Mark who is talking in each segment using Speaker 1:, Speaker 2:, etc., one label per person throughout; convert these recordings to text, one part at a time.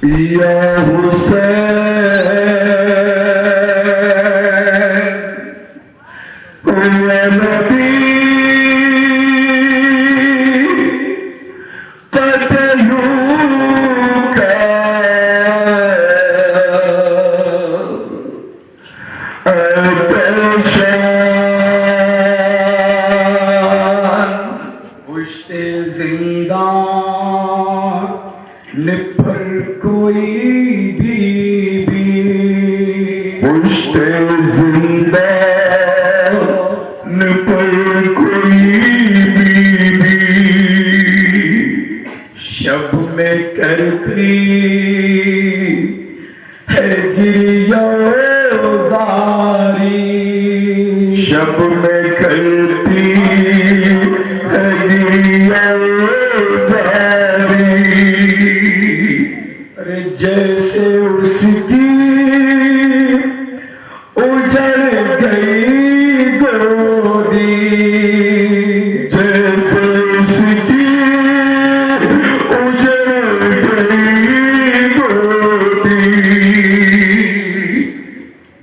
Speaker 1: या हुसैन या नबी
Speaker 2: निफर कोई बीबी
Speaker 1: पुश्ते जिंदा निफर कोई बीबी
Speaker 2: शब में करती है गिरिया जारी
Speaker 1: शब में करती है गिरिया
Speaker 2: जैसे उसकी उजड़ गई गोदी
Speaker 1: जैसे उसकी उजड़ गई गोदी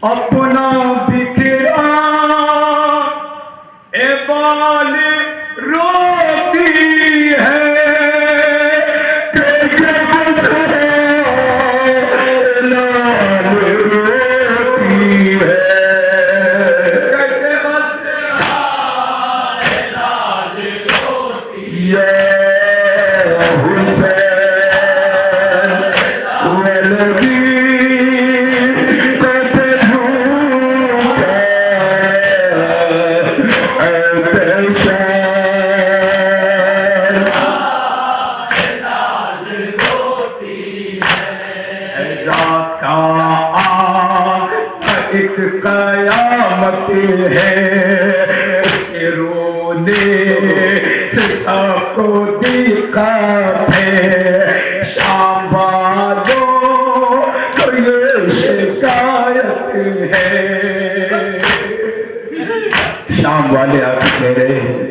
Speaker 2: अपना बिखरा ए बाल रोती है एक कयामत है रोने से सबको दिक्कत है शाम वालों को ये शिकायत है।
Speaker 1: शाम वाले आप कह रहे हैं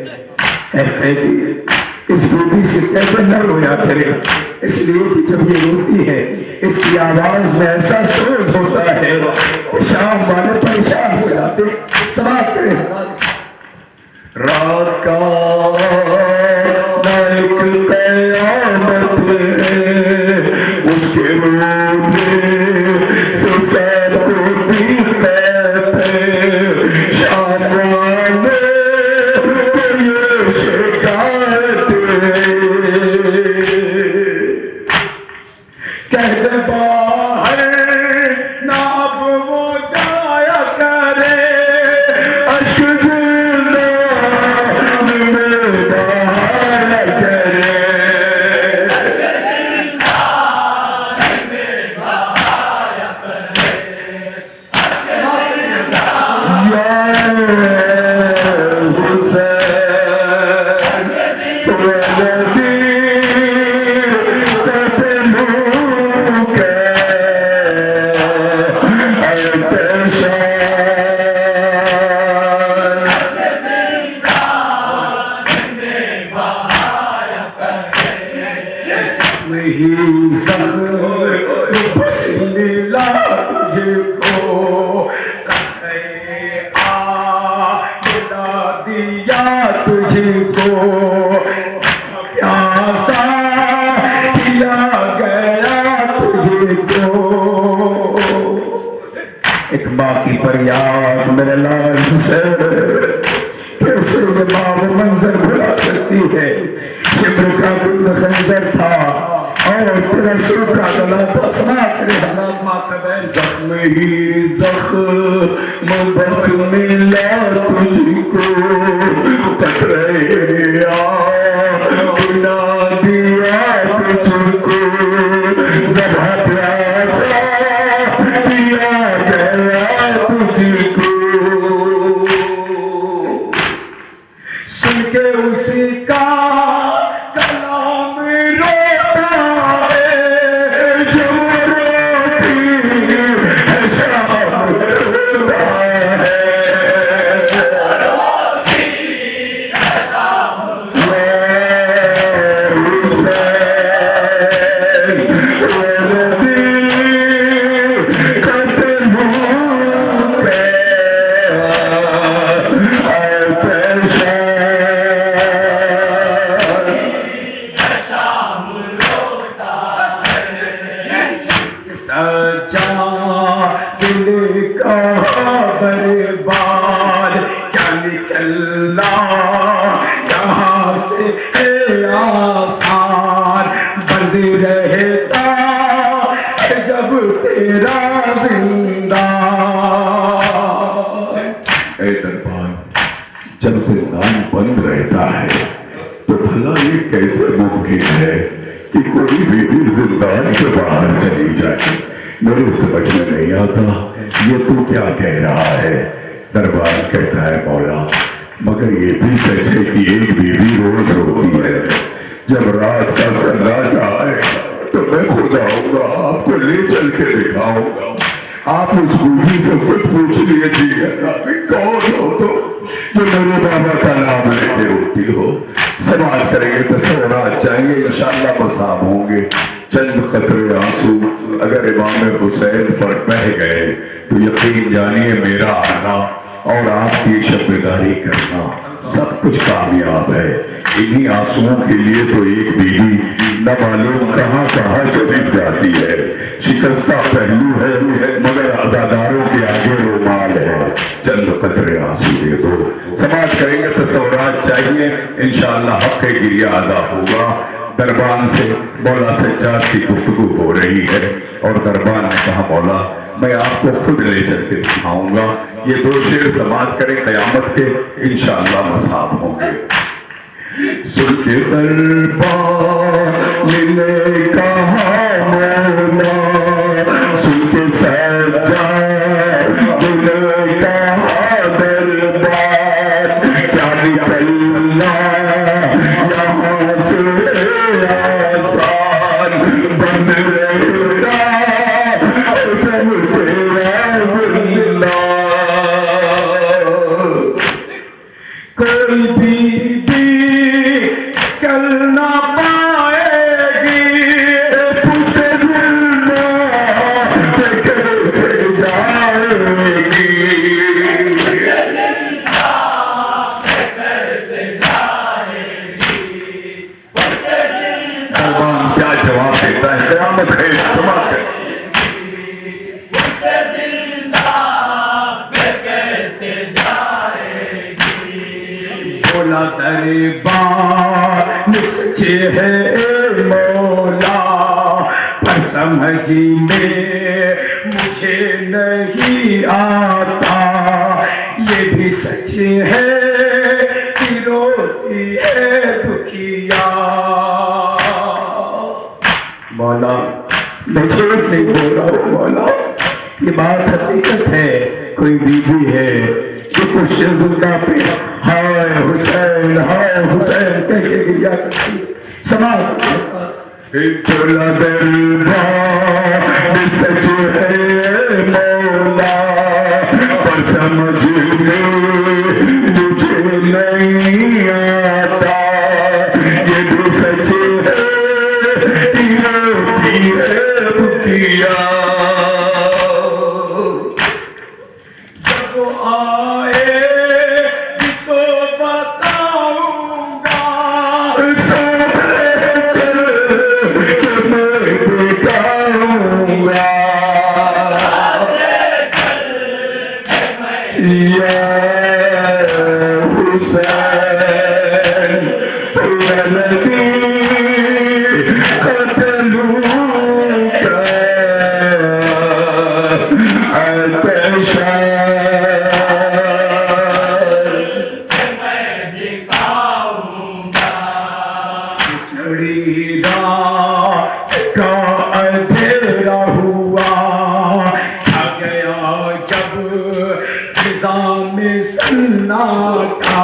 Speaker 1: इस रोटी से कैसे न रोया करे, इसलिए कि जब ये रोती है इसकी आवाज में ऐसा सोच होता है कि शाम वाले परेशान हो जाते। समाप्त करें। रात का एक कयामत है उसके रोने से सबको दिक्कत है शाम वाले को ये शिकायत
Speaker 2: कहते बाहर ना अब वो जाया करे
Speaker 1: अश्क जिंदा में बहाया करे
Speaker 2: तुझको प्यासा किया गया तुझको।
Speaker 1: एक माँ की फरियाद मेरे लाल हुसैन कैसे ये माँ वो मंजर भुला सकती है। शिब्र का कुल खंजर था और तेरा सूखा गला था। समाप्त करें। हालात मातबर जख्म ही जख्म बस मिला तुझको टकराया बिना दिया तुझको ज़रा प्यासा दिया गया तुझको।
Speaker 2: सुन के उसी का कलाम रोता है
Speaker 1: जो रोती है शाम रोता है। हुसैन
Speaker 2: मेरा जिंदा।
Speaker 1: ऐ दरबान, जब जिंदान बंद रहता है तो भला ये कैसे मुमकिन है कि कोई बीवी जिंदान के बाहर चली जाए? मेरे समझ में नहीं आता ये तू क्या कह रहा है। दरबार कहता है मौला, मगर ये भी सच है कि एक बीवी रोज रोती है। जब रात का सन्नाटा आए तो मैं खुद आऊंगा, आपको ले चल के दिखाऊंगा। आप उस बूढ़ी से कुछ पूछ लीजिएगा कि कौन हो तो जो मेरे बाबा का नाम लेके रोती हो। समाज करेंगे तो सोना चाहिए, इंशाअल्लाह मसाब होंगे। चंद कतरे आंसू अगर इमाम हुसैन पर बह गए तो यकीन जानिए मेरा आना और आपकी शब्दारी करना सब कुछ कामयाब है। इन्हीं आंसुओं के लिए तो एक बीवी न मालूम कहाँ कहाँ चली जाती है। शिकस्ता पहलू है मगर आजादारों के आगे रुमाल है। चंद कतरे आंसू दे दो। समाज करेंगे तो सौराज चाहिए, इंशाअल्लाह हक गिरिया अदा होगा। दरबान से मौला सज्जाद की गुफ्तगू हो रही है और दरबान ने कहा मौला मैं आपको खुद ले चल के दिखाऊंगा। ये दो शेर समाज करें कयामत के, इंशाअल्लाह मसाब होंगे। सुन के दरबान ने कहा मौला, सुन के सज्जाद ने कहा दरबान, क्या निकलना यहाँ से आसान बन रहेगा जब तेरा जिंदा।
Speaker 2: कोई बीवी कल ना पाएगी
Speaker 1: तुझे जिंदा कैसे जाएगी। भगवान क्या जवाब देता है? कयामत है, समाज है।
Speaker 2: बोला दरबार सच्चे है मौला, पर समझ में मुझे नहीं आता। ये भी सच है कि रोती है दुखिया।
Speaker 1: मौला मैं झूठ नहीं बोल रहा हूँ मौला, ये बात हकीकत है। कोई बीवी है जो कुछ जिंदा पे हाय हुसैन कह के गिरिया करती। समाज बोला दरबार सच है मौला, पर समझ में मुझे नहीं आता। ये भी सच है कि है दुखिया।
Speaker 2: जब आए तो बताऊंगा, का अंधेरा हुआ, आ गया जब फिजा में सन्नाटा।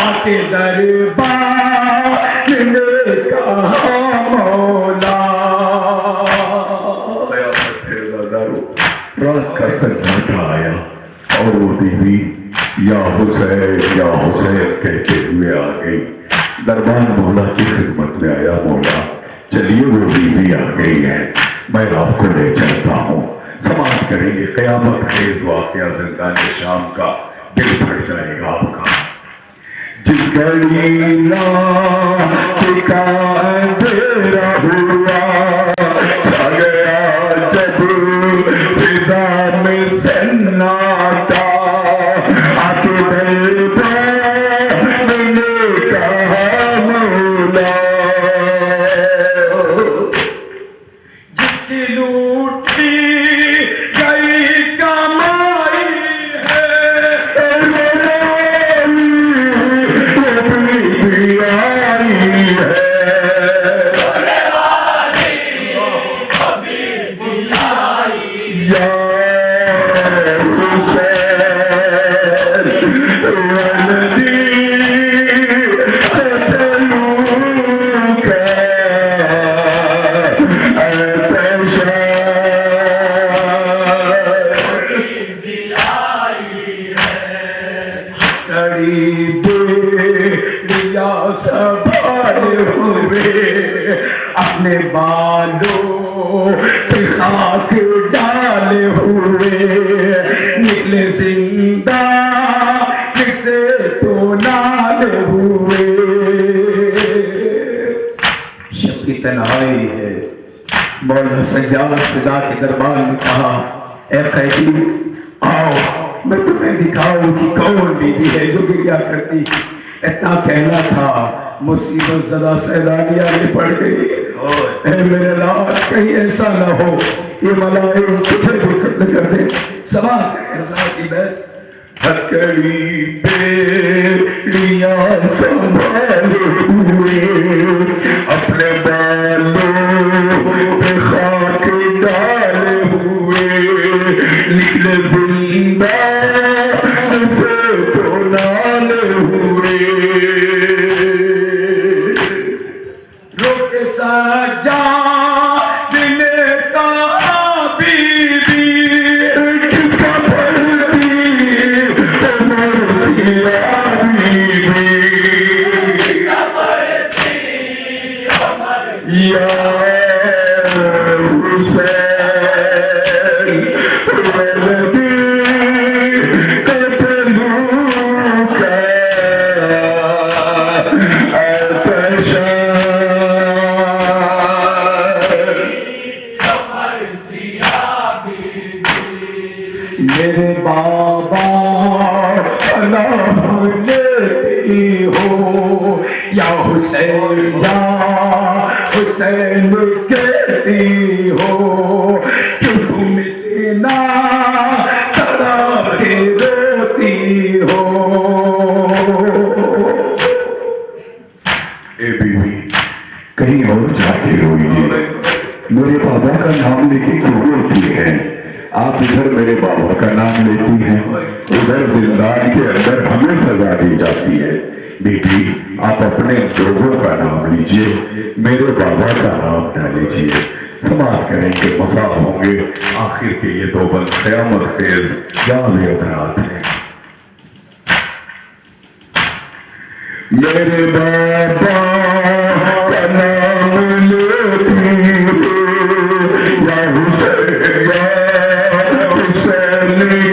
Speaker 2: आके दरबार ने कहा मौला,
Speaker 1: रात का सन्नाटा आया और वो बीवी या हुसैन कहते हुए आ गई। दरबान मौला की खिदमत में आया। मौला चलिए वो बीवी आ गई है, मैं आपको ले चलता हूँ। समाप्त करेंगे कयामत खेज वाकया जिंदान शाम का, दिल फट जाएगा आपका। जिस घड़ी रात का अंधेरा हुआ, छा गया जब फिजा में सन्नाटा। आके दरबार ने कहा मौला,
Speaker 2: जिसकी लूटी
Speaker 1: या
Speaker 2: अपने बालों पे खाक डाले हुए निकले जिंदा से तो नाले हुए। शब की तन्हाई है। मौलाना सज्जाद खुदा के दरबार में कहा, ए कैदी आओ मैं तुम्हें दिखाऊं कि कौन बीवी है जो गिरिया करती। इतना कहना था, मुसीबत ज़रा सैलानिया में पड़ गई। मेरे लाल कहीं ऐसा ना हो ये मलाइक तुझे भी कत्ल कर दे। समा की बैठ
Speaker 1: हथकड़ी बेड़ियां संभाले हुए अपने बालों पे खाक डाले हुए निकले जिंदा से तो नाले हुए।
Speaker 2: रोके सजा दिले का बीबी
Speaker 1: किसका पलटी या हुसैन वलदी कतलूका अतशा। मेरे बाबा नाम लेती हो या हुसैन कहती हो कि तुम इतना तरह के रोती हो। ए बीवी कहीं और जाके रोइए, मेरे बाबा का नाम लेके क्यों रोती है? आप इधर मेरे बाबा का नाम लेती हैं, उधर जिंदान के अंदर हमें सजा दी जाती है। बेटी आप अपने लोगों का नाम लीजिए, मेरे बाबा का नाम न लीजिए। समाप्त करेंगे, मसा होंगे। आखिर के ये दो बंद क़यामत खेज़ जाने असरात हैं। मेरे बाबा का नाम लेती हो या हुसैन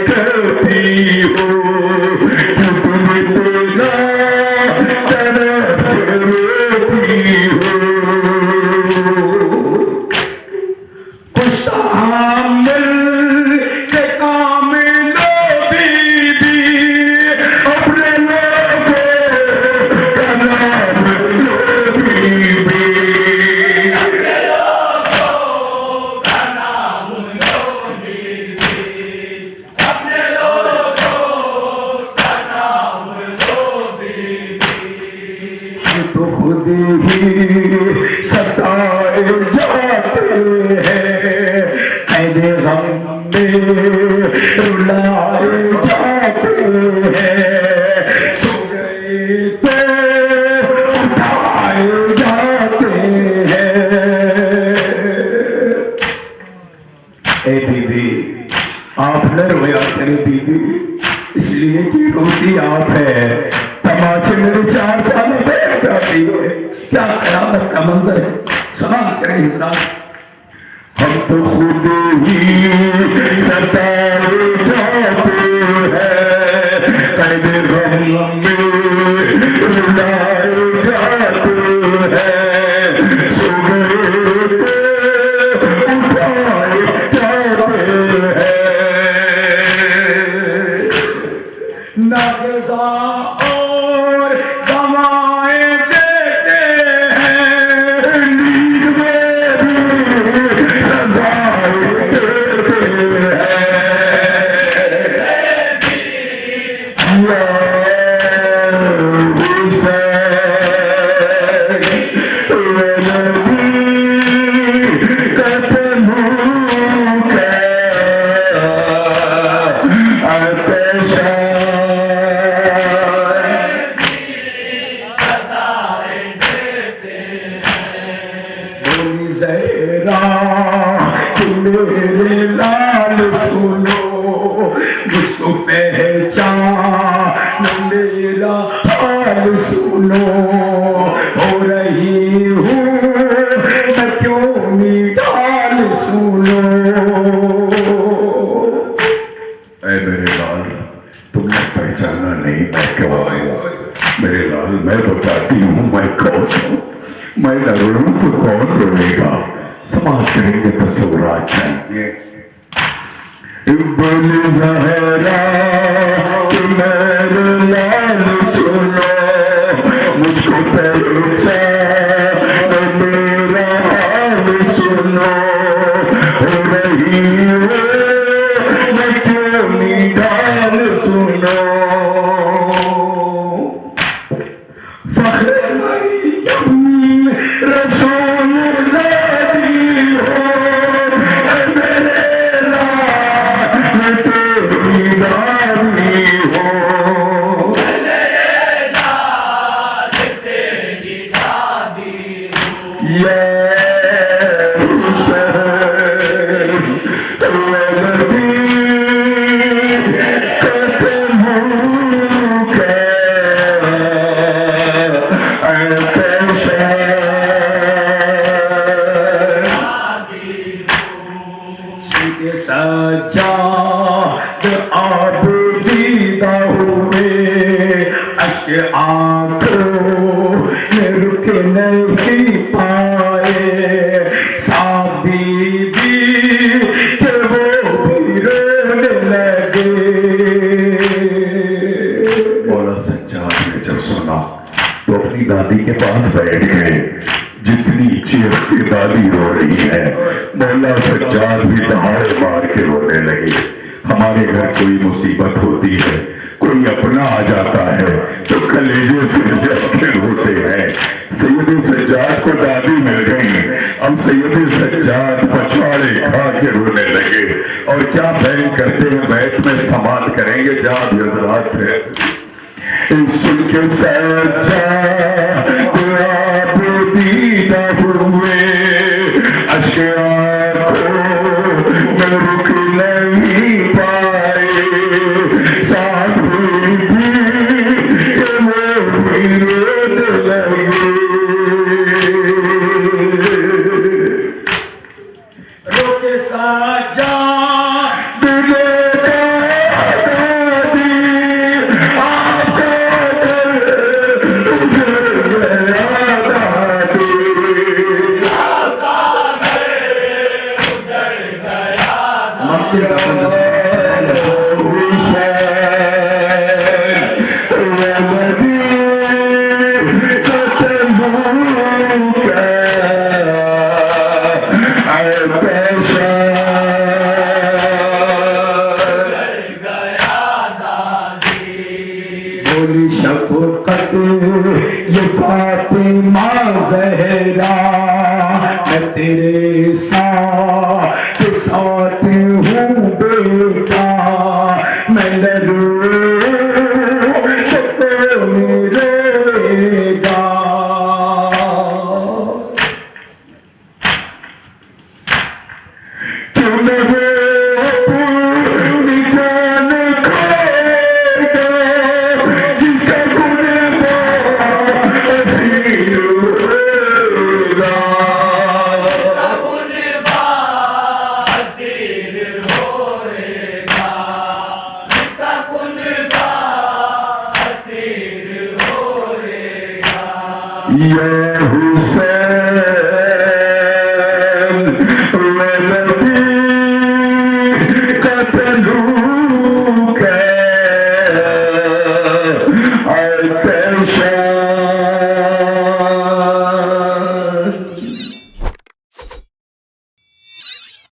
Speaker 1: कहती हो कि तुम इतना तरफ रोती हो।
Speaker 2: कुछ तामिल से काम लो बीबी
Speaker 1: अपने लोगों का नाम लो बीबी। तो खुद ही सताए जाते हैं, ऐसे गम में रुलाए जाते हैं, सो गए तो उठाए जाते हैं। ए बीबी आप न रोया करें बीबी, इसलिए कि रोती आप है, तमाचे मेरे 4 साल बैठ जाती है। क्या कयामत का मंजर है। सलाम करें हजरात। हम तो खुद ही सताए जाते हैं, कैद गम में रुलाए जाते हैं, सो गए तो उठाए जाते हैं।
Speaker 2: नागजा और दवाएं देते हैं,
Speaker 1: नींद में भी सजाए देते मेरे लाल सुनो, मुझको पहचान मेरा हाल सुनो, हो रही हूँ मैं क्यों निढाल सुनो। ऐ मेरे लाल, तुमने पहचाना नहीं मैं क्यों आया। मेरे लाल, मैं बताती हूँ मैं कौन हूँ। मैं न रोऊं तो कौन रोएगा, समाज करेंगे तस्वुरात चाहिए। इब्ने ज़हरा मेरे लाल सुनो, मुझको पहचान मेरा हाल सुनो, हो रही हो मैं क्यों निढाल सुनो। फख्र मरियम रसूल ज़ादी हो, मेरे लाल तेरी दादी हो,
Speaker 3: मेरे लाल तेरी दादी हो।
Speaker 1: या हुसैन वलदी सजाद आप दीदा हुए, अश्क आंखों में रुक नहीं पाए, साबी भी कि वो भी रोने लगे। मौला सज्जाद ने जब सुना तो अपनी दादी के पास बैठ गए। जितनी चीख की दादी रो रही है, मौला सज्जाद भी दहाड़े मार के रोने लगे। हमारे घर कोई मुसीबत होती है, कोई अपना आ जाता है तो कलेजे से जल के रोते हैं। सैयद सज्जाद को दादी मिल गई, अब सैयद सज्जाद पछवाड़े खा के रोने लगे। और क्या बयान करते हैं, बैठ में समात करेंगे जहाँ भी हजरात है। सुन के सज्जाद आप दीदा हुए, अश्क आंखों में रुक नहीं पाए, साथ भी कि वो भी रोने लगे। रोके सज्जाद ने दादी आपको शफ़क़त ये फ़ातिमा ज़हरा, मैं तेरे साथ हूँ बेटा, मैं न रोऊं तो रोएगा। तूने या हुसैन वलदी क़त्लूक